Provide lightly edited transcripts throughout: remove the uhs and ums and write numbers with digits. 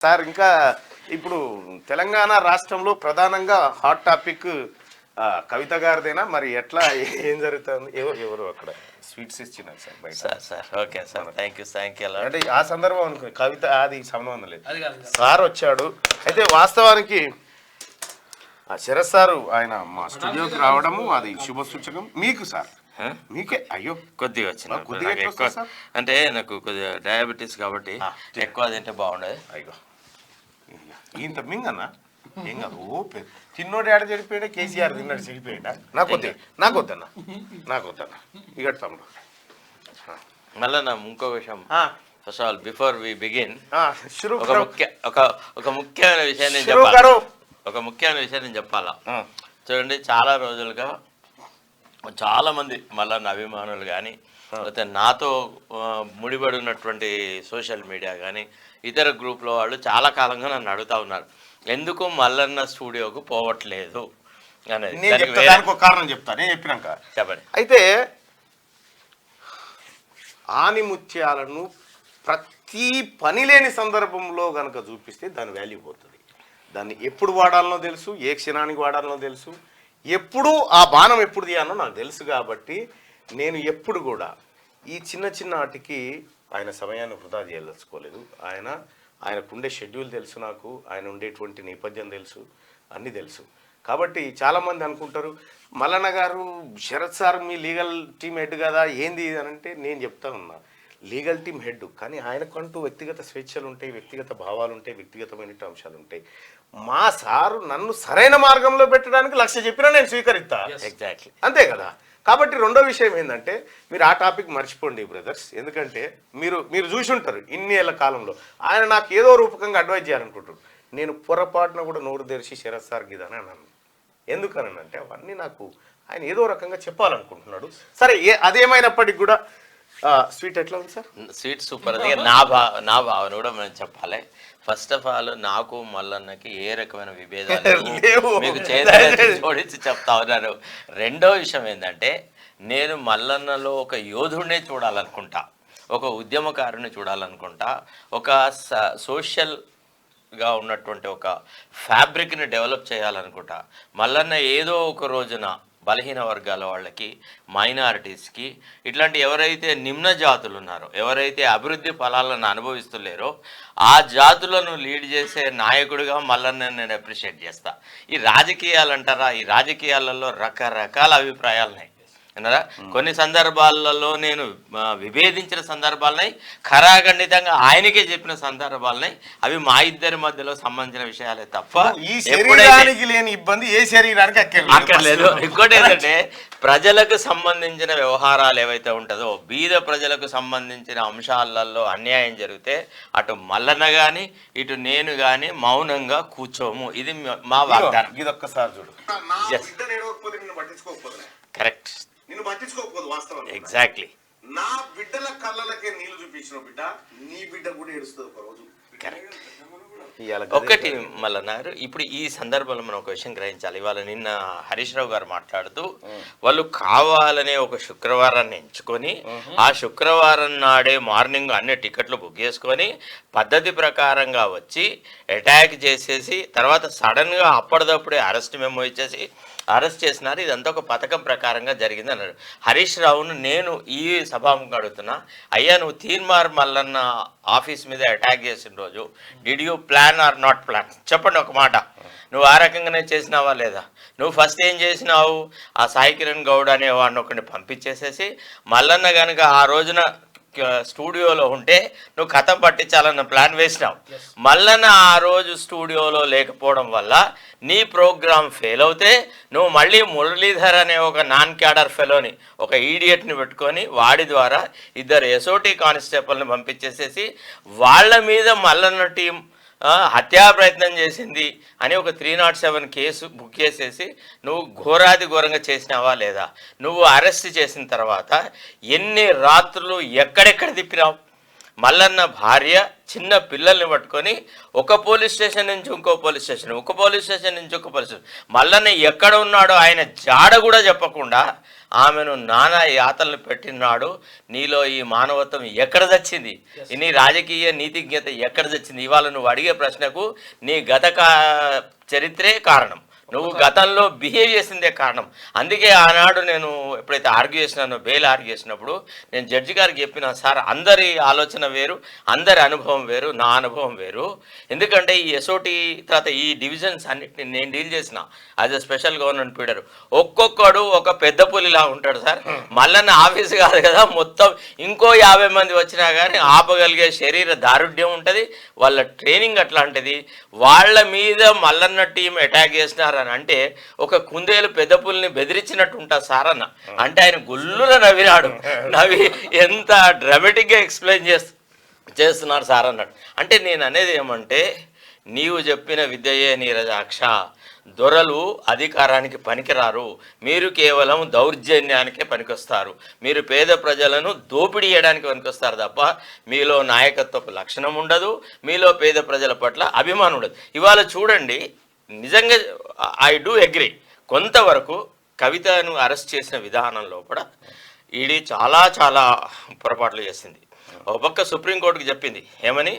Sir ఇంకా ఇప్పుడు తెలంగాణ రాష్ట్రంలో ప్రధానంగా హాట్ టాపిక్ కవిత గారిదేనా మరి ఎట్లా ఏం జరుగుతుంది ఎవరు అక్కడ స్వీట్స్ ఇచ్చినారు సార్ బయట sir okay sir thank you అంటే ఆ సందర్భం అనుకో కవిత అది సంబంధం లేదు సార్ వచ్చాడు అయితే వాస్తవానికి శరత్ సారు ఆయన మా స్టూడియోకి రావడము అది శుభ సూచకం మీకు సార్ మీకే అయ్యో కొద్దిగా వచ్చిన అంటే నాకు కొద్దిగా డయాబెటీస్ కాబట్టి ఎక్కువ తింటే బాగుండదు. అయ్యో ఇంత మింగన్నా ఏం కాదు ఓపే తిన్నోడు ఆడ చెడిపోయాడా కేసీఆర్ తిన్నాడు చెడిపోయాడా నాకు వద్దన్నా ఇక తమ్ముడు మళ్ళీ నా ఇంకో విషయం first of all before we begin ఒక ముఖ్యమైన విషయాన్ని నేను చెప్పాలా. చూడండి చాలా రోజులుగా చాలా మంది మళ్ళా అభిమానులు కానీ లేకపోతే నాతో ముడిపడి ఉన్నటువంటి సోషల్ మీడియా కానీ ఇతర గ్రూప్లో వాళ్ళు చాలా కాలంగా నన్ను అడుగుతా ఉన్నారు ఎందుకు మల్లన్న స్టూడియోకు పోవట్లేదు అనేది. కారణం చెప్తాను నేను చెప్పినాక చెప్పండి. అయితే ఆనిముత్యాలను ప్రతి పని లేని సందర్భంలో కనుక చూపిస్తే దాని వాల్యూ పోతుంది. దాన్ని ఎప్పుడు వాడాలనో తెలుసు, ఏ క్షణానికి వాడాలనో తెలుసు, ఎప్పుడు ఆ బాణం ఎప్పుడు తీయాలో నాకు తెలుసు. కాబట్టి నేను ఎప్పుడు కూడా ఈ చిన్న వాటికి ఆయన సమయాన్ని వృధా చేయదలుచుకోలేదు. ఆయనకుండే షెడ్యూల్ తెలుసు, నాకు ఆయన ఉండేటువంటి నేపథ్యం తెలుసు, అన్నీ తెలుసు. కాబట్టి చాలామంది అనుకుంటారు మల్లన్న గారు శరత్ సార్ మీ లీగల్ టీం హెడ్ కదా ఏంది అని అంటే నేను చెప్తా ఉన్నా లీగల్ టీం హెడ్, కానీ ఆయనకంటూ వ్యక్తిగత స్వేచ్ఛలు ఉంటాయి, వ్యక్తిగత భావాలు ఉంటాయి, వ్యక్తిగతమైన అంశాలు ఉంటాయి. మా సారు నన్ను సరైన మార్గంలో పెట్టడానికి లక్ష్య చెప్పినా నేను స్వీకరిస్తా. ఎగ్జాక్ట్లీ అంతే కదా. కాబట్టి రెండో విషయం ఏంటంటే మీరు ఆ టాపిక్ మర్చిపోండి బ్రదర్స్. ఎందుకంటే మీరు చూసి ఉంటారు ఇన్ని ఏళ్ళ కాలంలో ఆయన నాకు ఏదో రూపకంగా అడ్వైజ్ చేయాలనుకుంటారు. నేను పొరపాటున కూడా నోరు తెరిచి శరత్ సార్ గీదని అన్నాను. ఎందుకనంటే అవన్నీ నాకు ఆయన ఏదో రకంగా చెప్పాలనుకుంటున్నాడు. సరే అదేమైనప్పటికి కూడా స్వీట్ ఎట్లా ఉంది సార్? Sweet super. అది నా భావన కూడా మనం చెప్పాలి. ఫస్ట్ ఆఫ్ ఆల్ నాకు మల్లన్నకి ఏ రకమైన విభేదాలు మీకు జోడించి చెప్తా ఉన్నారు. రెండో విషయం ఏంటంటే నేను మల్లన్నలో ఒక యోధుడినే చూడాలనుకుంటా, ఒక ఉద్యమకారుని చూడాలనుకుంటా, ఒక సోషల్గా ఉన్నటువంటి ఒక ఫ్యాబ్రిక్ని డెవలప్ చేయాలనుకుంటా. మల్లన్న ఏదో ఒక రోజున బలహీన వర్గాల వాళ్ళకి, మైనారిటీస్కి, ఇట్లాంటి ఎవరైతే నిమ్న జాతులు ఉన్నారో, ఎవరైతే అభివృద్ధి ఫలాలను అనుభవిస్తులేరో ఆ జాతులను లీడ్ చేసే నాయకుడిగా మల్లన్న నేను అప్రిషియేట్ చేస్తా. ఈ రాజకీయాలు అంటారా, ఈ రాజకీయాలలో రకరకాల అభిప్రాయాలున్నాయి అన్నారా. కొన్ని సందర్భాలలో నేను విభేదించిన సందర్భాలున్నాయి, ఖరాఖండితంగా ఆయనకే చెప్పిన సందర్భాలున్నాయి. అవి మా ఇద్దరి మధ్యలో సంబంధించిన విషయాలే తప్ప ఈ శరీరానికి లేని ఇబ్బంది ఏ శరీరానికి అక్కర్లేదు. ఇంకోటి ఏంటంటే ప్రజలకు సంబంధించిన వ్యవహారాలు ఏవైతే ఉంటుందో, బీద ప్రజలకు సంబంధించిన అంశాలలో అన్యాయం జరిగితే అటు మల్లన్న కానీ ఇటు నేను కానీ మౌనంగా కూర్చోము. ఇది మా వాగ్దానం. ఇది ఒక్కసారి చూడు. కరెక్ట్. నిన్ను పట్టించుకోకపోదు వాస్తవం. ఎగ్జాక్ట్లీ. నా బిడ్డల కళ్ళలకే నీళ్లు చూపించిన బిడ్డ నీ బిడ్డ కూడా ఏడుస్తుంది ఒక రోజు. కరెక్ట్. ఒకటి మల్లన్నారు. ఇప్పుడు ఈ సందర్భంలో మనం ఒక విషయం గ్రహించాలి. ఇవాళ నిన్న హరీష్ రావు గారు మాట్లాడుతూ వాళ్ళు కావాలనే ఒక శుక్రవారాన్ని ఎంచుకొని ఆ శుక్రవారం నాడే మార్నింగ్ అన్ని టికెట్లు బుక్ చేసుకొని పద్ధతి ప్రకారంగా వచ్చి అటాక్ చేసేసి తర్వాత సడన్గా అప్పటిదప్పుడే అరెస్ట్ మెమో ఇచ్చేసి అరెస్ట్ చేసినారు. ఇదంతా ఒక పథకం ప్రకారంగా జరిగింది అన్నాడు హరీష్ రావును. నేను ఈ సభాముఖంగా అడుగుతున్నా, అయ్యా నువ్వు తీన్మార్ మల్లన్న ఆఫీస్ మీద అటాక్ చేసిన రోజు did you plan or not plan? చెప్పండి ఒక మాట. నువ్వు ఆ రకంగానే చేసినావా లేదా? నువ్వు ఫస్ట్ ఏం చేసినావు, ఆ సాయి కిరణ్ గౌడ్ అనే వాడిని ఒకరిని పంపించేసేసి మల్లన్న కనుక ఆ రోజున స్టూడియోలో ఉంటే నువ్వు కథం పట్టించాలన్న ప్లాన్ వేసినావు. మల్లన్న ఆ రోజు స్టూడియోలో లేకపోవడం వల్ల నీ ప్రోగ్రామ్ ఫెయిల్ అవుతే నువ్వు మళ్ళీ మురళీధర్ అనే ఒక నాన్ క్యాడర్ ఫెలోని, ఒక ఈడియట్ని పెట్టుకొని వాడి ద్వారా ఇద్దరు ఎస్ఓటీ కానిస్టేబుల్ని పంపించేసేసి వాళ్ళ మీద మల్లన్న టీం హత్యా ప్రయత్నం చేసింది అని ఒక 307 కేసు బుక్ చేసేసి నువ్వు ఘోరాది ఘోరంగా చేసినావా లేదా? నువ్వు అరెస్ట్ చేసిన తర్వాత ఎన్ని రాత్రులు ఎక్కడెక్కడ తిప్పినావు? మల్లన్న భార్య చిన్న పిల్లల్ని పట్టుకొని ఒక పోలీస్ స్టేషన్ నుంచి ఇంకో పోలీస్ స్టేషన్, ఒక పోలీస్ స్టేషన్ నుంచి ఒక పోలీస్ స్టేషన్, మల్లన్న ఎక్కడ ఉన్నాడో ఆయన జాడ కూడా చెప్పకుండా ఆమెను నానా యాతనలు పెట్టినాడు. నీలో ఈ మానవత్వం ఎక్కడ తెచ్చింది, నీ రాజకీయ నీతిజ్ఞత ఎక్కడ తెచ్చింది? ఇవాళ నువ్వు అడిగే ప్రశ్నకు నీ గత చరిత్రే కారణం, నువ్వు గతంలో బిహేవ్ చేసిందే కారణం. అందుకే ఆనాడు నేను ఎప్పుడైతే ఆర్గ్యూ చేసినానో, బెయిల్ ఆర్గ్యూ చేసినప్పుడు నేను జడ్జి గారికి చెప్పిన, సార్ అందరి ఆలోచన వేరు, అందరి అనుభవం వేరు, నా అనుభవం వేరు. ఎందుకంటే ఈ ఎస్ఓటి తర్వాత ఈ డివిజన్స్ అన్నిటిని నేను డీల్ చేసిన యాజ్ అ స్పెషల్ గవర్నమెంట్ పీడర్. ఒక్కొక్కడు ఒక పెద్ద పులిలా ఉంటాడు సార్. మల్లన్న ఆఫీస్ కాదు కదా, మొత్తం ఇంకో 50 మంది వచ్చినా కానీ ఆపగలిగే శరీర దారుఢ్యం ఉంటుంది, వాళ్ళ ట్రైనింగ్ అట్లాంటిది. వాళ్ళ మీద మల్లన్న టీం అటాక్ చేసినారు అంటే ఒక కుందేలు పెద్ద పుల్ని బెదిరించినట్టు ఉంటా సార్ అన్న. అంటే ఆయన గుల్లున నవ్వినాడు. నవ్వి ఎంత డ్రామాటిక్గా ఎక్స్ప్లెయిన్ చేస్తున్నారు సార్ అన్నాడు. అంటే నేను అనేది ఏమంటే, నీవు చెప్పిన విద్యయే నీరజాక్ష, దొరలు అధికారానికి పనికిరారు, మీరు కేవలం దౌర్జన్యానికే పనికొస్తారు, మీరు పేద ప్రజలను దోపిడీ చేయడానికి పనికొస్తారు తప్ప మీలో నాయకత్వపు లక్షణం ఉండదు, మీలో పేద ప్రజల పట్ల అభిమానం ఉండదు. ఇవాళ చూడండి, నిజంగా ఐ డూ అగ్రీ, కొంతవరకు కవితను అరెస్ట్ చేసిన విధానంలో కూడా ఈడీ చాలా చాలా పొరపాట్లు చేసింది. ఒక పక్క సుప్రీంకోర్టుకి చెప్పింది ఏమని,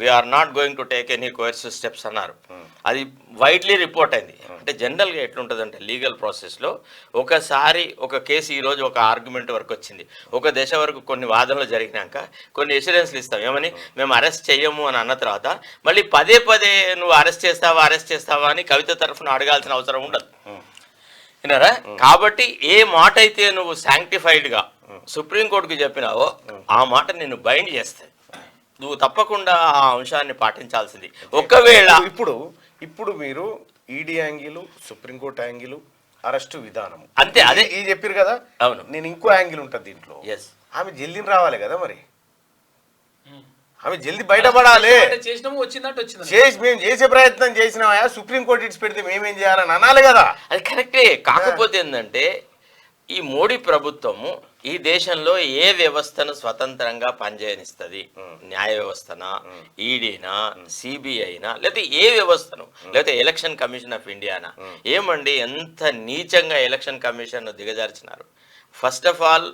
we're not going to take any coercive steps అన్నారు. అది వైడ్లీ రిపోర్ట్ అయింది. అంటే జనరల్గా ఎట్లుంటుందంటే లీగల్ ప్రాసెస్లో ఒకసారి ఒక కేసు ఈరోజు ఒక ఆర్గ్యుమెంట్ వరకు వచ్చింది, ఒక దశ వరకు కొన్ని వాదనలు జరిగినాక కొన్ని ఎసిడెన్స్లు ఇస్తాం, ఏమని మేము అరెస్ట్ చెయ్యము అని అన్న తర్వాత మళ్ళీ పదే పదే నువ్వు అరెస్ట్ చేస్తావా అని కవిత తరఫున అడగాల్సిన అవసరం ఉండదు. విన్నారా? కాబట్టి ఏ మాట అయితే నువ్వు శాంక్టిఫైడ్గా సుప్రీంకోర్టుకి చెప్పినావో ఆ మాట నిన్ను బైండ్ చేస్తాయి. నువ్వు తప్పకుండా ఆ అంశాన్ని పాటించాల్సింది. ఒకవేళ ఇప్పుడు మీరు ED angle, supreme court angle, arrest విధానం అంతే, అదే ఇది చెప్పారు కదా. అవును, నేను ఇంకో యాంగిల్ ఉంటుంది దీంట్లో. ఆమె జల్దీ రావాలి కదా, మరి ఆమె జల్దీ బయటపడాలి. మేము చేసే ప్రయత్నం చేసినా సుప్రీంకోర్టు ఇచ్చి పెడితే మేమేం చేయాలని అనాలి కదా. అది కరెక్టే. కాకపోతే ఏంటంటే ఈ మోడీ ప్రభుత్వము ఈ దేశంలో ఏ వ్యవస్థను స్వతంత్రంగా పనిచేయనిస్తుంది, న్యాయ వ్యవస్థనా, ఈడీనా, సిబిఐనా, లేకపోతే ఏ వ్యవస్థను, లేకపోతే ఎలక్షన్ కమిషన్ ఆఫ్ ఇండియానా? ఏమండి ఎంత నీచంగా ఎలక్షన్ కమిషన్ దిగజార్చినారు. First of all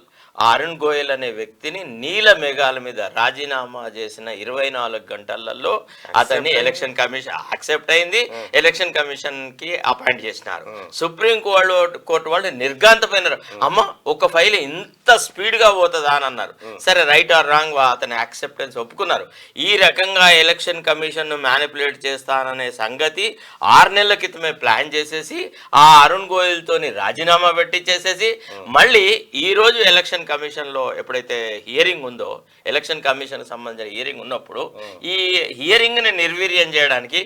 Arun Goyal అనే వ్యక్తిని నీల మేఘాల మీద రాజీనామా చేసిన 24 గంటలలో అతన్ని ఎలక్షన్ కమిషన్ యాక్సెప్ట్ అయింది, ఎలక్షన్ కమిషన్ కి అపాయింట్ చేసినారు. సుప్రీం కోర్టు వాళ్ళు నిర్ఘాంతపోయినారు. అమ్మ ఒక ఫైల్ ఇంత స్పీడ్ గా పోతుందా అని అన్నారు. సరే రైట్ ఆర్ రాంగ్ అతని యాక్సెప్టెన్స్ ఒప్పుకున్నారు. ఈ రకంగా ఎలక్షన్ కమిషన్ ను మ్యానిపులేట్ చేస్తాననే సంగతి 6 నెలల క్రితమే ప్లాన్ చేసేసి ఆ అరుణ్ గోయల్ తోని రాజీనామా పెట్టించేసేసి మళ్ళీ ఈ రోజు ఎలక్షన్ కమిషన్ లో ఎప్పుడైతే హియరింగ్ ఉందో, ఎలక్షన్ కమిషన్ సంబంధించిన హియరింగ్ ఉన్నప్పుడు ఈ హియరింగ్ ని నిర్వీర్యం చేయడానికి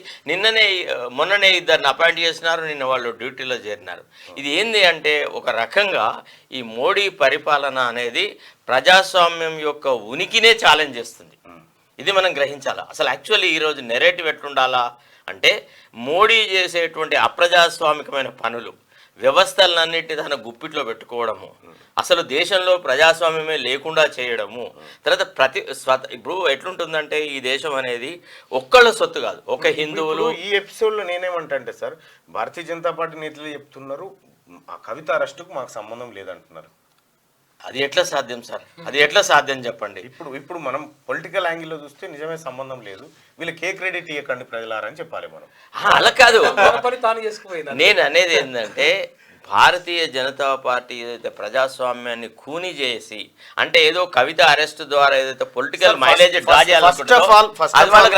మొన్ననే 2 అపాయింట్ చేసినారు, నిన్న వాళ్ళు డ్యూటీలో చేరినారు. ఇది ఏంది అంటే ఒక రకంగా ఈ మోడీ పరిపాలన అనేది ప్రజాస్వామ్యం యొక్క ఉనికినే ఛాలెంజ్ చేస్తుంది. ఇది మనం గ్రహించాలా. అసలు యాక్చువల్లీ ఈరోజు నెరేటివ్ ఎట్లుండాలా అంటే, మోడీ చేసేటువంటి అప్రజాస్వామికమైన పనులు, వ్యవస్థలన్నింటినీ తన గుప్పిట్లో పెట్టుకోవడము, అసలు దేశంలో ప్రజాస్వామ్యమే లేకుండా చేయడము, తర్వాత ఇప్పుడు ఎట్లుంటుందంటే ఈ దేశం అనేది ఒక్కళ్ళ సొత్తు కాదు, ఒక హిందువులు. ఈ ఎపిసోడ్లో నేనేమంటా అంటే సార్, భారతీయ జనతా పార్టీ నేతలు చెప్తున్నారు ఆ కవిత అరెస్టుకు మాకు సంబంధం లేదంటున్నారు. అది ఎట్లా సాధ్యం సార్? అది ఎట్లా సాధ్యం చెప్పండి. ఇప్పుడు మనం పొలిటికల్ యాంగిల్లో చూస్తే నిజమే సంబంధం లేదు, వీళ్ళకి ఏ క్రెడిట్ ఇవ్వకండి ప్రజలారని చెప్పాలి మనం. అలా కాదు, నేను అనేది ఏంటంటే భారతీయ జనతా పార్టీ ఏదైతే ప్రజాస్వామ్యాన్ని కూని చేసి, అంటే ఏదో కవిత అరెస్ట్ ద్వారా ఏదైతే పొలిటికల్ మైలేజ్ డ్రా చేయాలి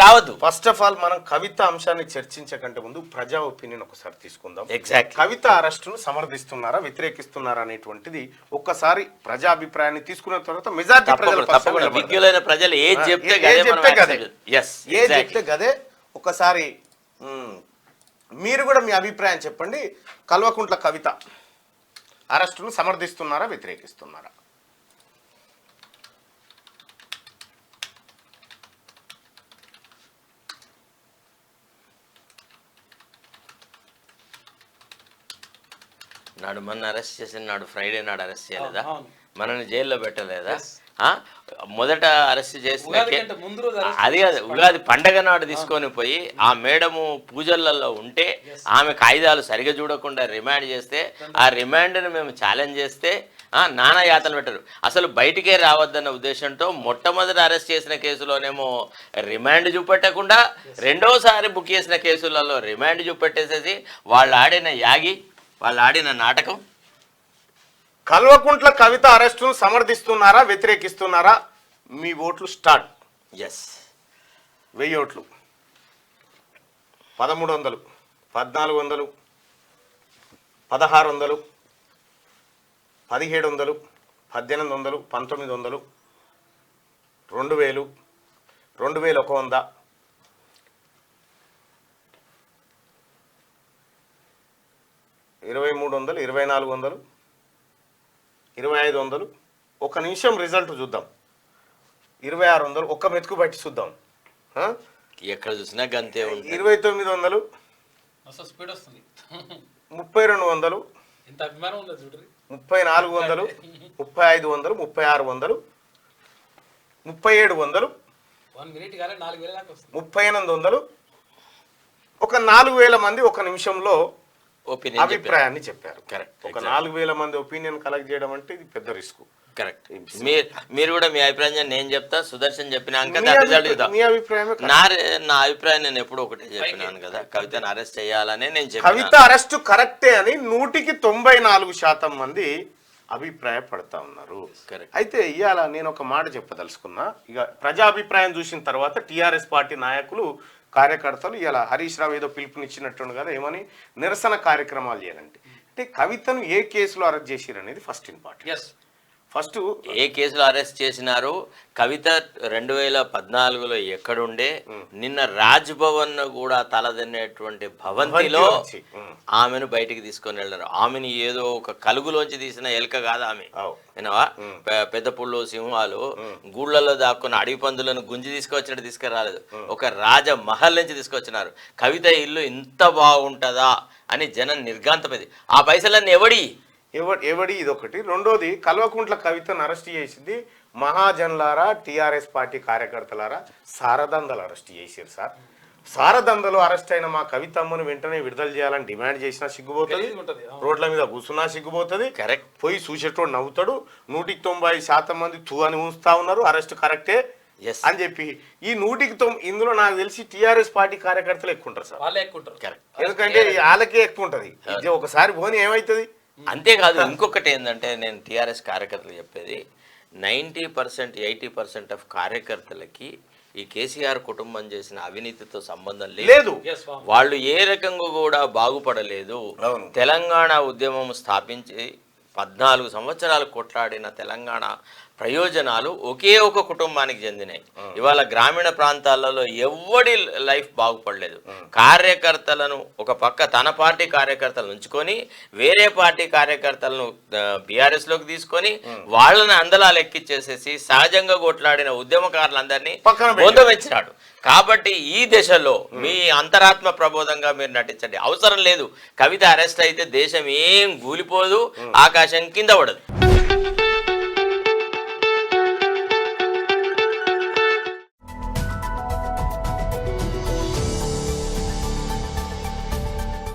రావద్దు. ఫస్ట్ ఆఫ్ ఆల్ మనం కవిత అంశాన్ని చర్చించకంటే ముందు ప్రజా ఒపీనియన్ ఒకసారి తీసుకుందాం. ఎగ్జాక్ట్ కవిత అరెస్టును సమర్థిస్తున్నారా, వ్యతిరేకిస్తున్నారా అనేటువంటిది ఒక్కసారి ప్రజాభిప్రాయాన్ని తీసుకున్న తర్వాత మెజారిటీ ప్రజలు, విజ్ఞులైన ప్రజలు ఏది చెప్తే గదే. ఒకసారి మీరు కూడా మీ అభిప్రాయం చెప్పండి. కల్వకుంట్ల కవిత అరెస్టును సమర్థిస్తున్నారా, వ్యతిరేకిస్తున్నారా? నాడు మన అరెస్ట్ చేసిన నాడు ఫ్రైడే నాడు అరెస్ట్ చేయలేదా, మనని జైల్లో పెట్టలేదా? మొదట అరెస్ట్ చేసిన ఉగాది కంటే ముందు రోజు arrest అది కాదు, ఉగాది పండగ నాడు తీసుకొని పోయి ఆ మేడము పూజలలో ఉంటే ఆమె కాయిదాలు సరిగా చూడకుండా రిమాండ్ చేస్తే ఆ రిమాండ్ని మేము ఛాలెంజ్ చేస్తే నానా యాతలు పెట్టరు. అసలు బయటికే రావద్దన్న ఉద్దేశంతో మొట్టమొదటి అరెస్ట్ చేసిన కేసులోనేమో రిమాండ్ చూపెట్టకుండా రెండోసారి బుక్ చేసిన కేసులలో రిమాండ్ చూపెట్టేసేసి వాళ్ళు ఆడిన యాగి, వాళ్ళు ఆడిన నాటకం. కల్వకుంట్ల కవిత అరెస్టును సమర్థిస్తున్నారా, వ్యతిరేకిస్తున్నారా? మీ ఓట్లు స్టార్ట్. ఎస్, 1000 ఓట్లు, 1300, 1400, 1600, 1700, 1800, 1900, 2000, 2100, 2300, 2400, 2500. ఒక నిమిషం రిజల్ట్ చూద్దాం. 2600, ఒక్క మెతుకు బట్టి చూద్దాం. ఎక్కడ చూసినా గంతే ఉంటుంది. 2900, అసలు స్పీడ్ వస్తుంది. 3200, ఎంత అభిమానం ఉందో చూడండి. 3400, 3500, 3600, 3700, 1 మినిట్ కానీ 4000 దాకా వస్తుంది. 3800. ఒక 4000 మంది ఒక నిమిషంలో ఒపీనియన్ అభిప్రాయాన్ని చెప్పారు. కరెక్ట్. ఒక 4000 మంది ఒపీనియన్ కలెక్ట్ చేయడం అంటే ఇది పెద్ద రిస్క్. కరెక్ట్. మీరు కూడా మీ అభిప్రాయం నేను చెప్తా, సుదర్శన్ చెప్పినాక మీ అభిప్రాయమే. నా అభిప్రాయం నేను ఎప్పుడు ఒకటే చెప్పినాను కదా, కవితను అరెస్ట్ చేయాలనే నేను చెప్పాను. కవిత అరెస్ట్ కరెక్టే అని 100కి 94% మంది అభిప్రాయపడతా ఉన్నారు. అయితే ఇవాళ నేను ఒక మాట చెప్పదలుచుకున్నా. ఇక ప్రజాభిప్రాయం చూసిన తర్వాత టీఆర్ఎస్ పార్టీ నాయకులు, కార్యకర్తలు ఇవాళ హరీష్ రావు ఏదో పిలుపునిచ్చినట్టు కదా, ఏమని నిరసన కార్యక్రమాలు చేయాలంటే, అంటే కవితను ఏ కేసులో అరెస్ట్ చేసిరు అనేది ఫస్ట్ ఇంపార్టెంట్. ఫస్ట్ ఏ కేసులో అరెస్ట్ చేసినారు, కవిత 2014లో ఎక్కడుండే, నిన్న రాజ్ భవన్ కూడా తలదన్నేటువంటి భవంతిలో ఆమెను బయటికి తీసుకొని వెళ్ళారు. ఆమెను ఏదో ఒక కలుగులోంచి తీసిన ఎలుక కాదు ఆమె, వినవా? పెద్ద పుళ్ళు, సింహాలు గూళ్ళలో దాక్కున్న అడవి పందులను గుంజి తీసుకొచ్చినట్టు తీసుకురాలేదు, ఒక రాజ మహల్ నుంచి తీసుకొచ్చినారు. కవిత ఇల్లు ఇంత బాగుంటుందా అని జనం నిర్ఘాంతమైంది. ఆ పైసలన్నీ ఎవడి ఇదొకటి. రెండోది, కల్వకుంట్ల కవితను అరెస్ట్ చేసింది మహాజన్లారా, టీఆర్ఎస్ పార్టీ కార్యకర్తలారా, సారదందలు అరెస్ట్ చేసారు సార్. సారదందలు అరెస్ట్ అయిన మా కవితమ్మను వెంటనే విడుదల చేయాలని డిమాండ్ చేసినా సిగ్గుపోతుంది, రోడ్ల మీద కూర్చున్నా సిగ్గుపోతుంది. కరెక్ట్. పోయి చూసేటోడు నవ్వుతాడు. 190% మంది తూ అని ఉంచుతా ఉన్నారు, అరెస్ట్ కరెక్టే అని చెప్పి. ఈ 100కి ఇందులో నాకు తెలిసి టీఆర్ఎస్ పార్టీ కార్యకర్తలు ఎక్కువ ఉంటారు సార్. ఎందుకంటే వాళ్ళకే ఎక్కువ ఉంటది. ఒకసారి పోనీ ఏమవుతుంది. అంతేకాదు, ఇంకొకటి ఏంటంటే నేను టీఆర్ఎస్ కార్యకర్తలు చెప్పేది, 90%, 80% ఆఫ్ కార్యకర్తలకి ఈ కేసీఆర్ కుటుంబం చేసిన అవినీతితో సంబంధం లేదు. వాళ్ళు ఏ రకంగా కూడా బాగుపడలేదు. తెలంగాణ ఉద్యమం స్థాపించి 14 సంవత్సరాలు కొట్లాడిన తెలంగాణ ప్రయోజనాలు ఒకే ఒక కుటుంబానికి చెందినాయి. ఇవాళ గ్రామీణ ప్రాంతాలలో ఎవడి లైఫ్ బాగుపడలేదు. కార్యకర్తలను ఒక పక్క తన పార్టీ కార్యకర్తలను ఉంచుకొని వేరే పార్టీ కార్యకర్తలను బీఆర్ఎస్లోకి తీసుకొని వాళ్ళని అందలాలు ఎక్కిచ్చేసేసి సహజంగా కొట్లాడిన ఉద్యమకారులందరినీ బొందవెచ్చినాడు. కాబట్టి ఈ దశలో మీ అంతరాత్మ ప్రబోధంగా మీరు నటించండి. అవసరం లేదు, కవిత అరెస్ట్ అయితే దేశం ఏం కూలిపోదు, ఆకాశం కింద పడదు.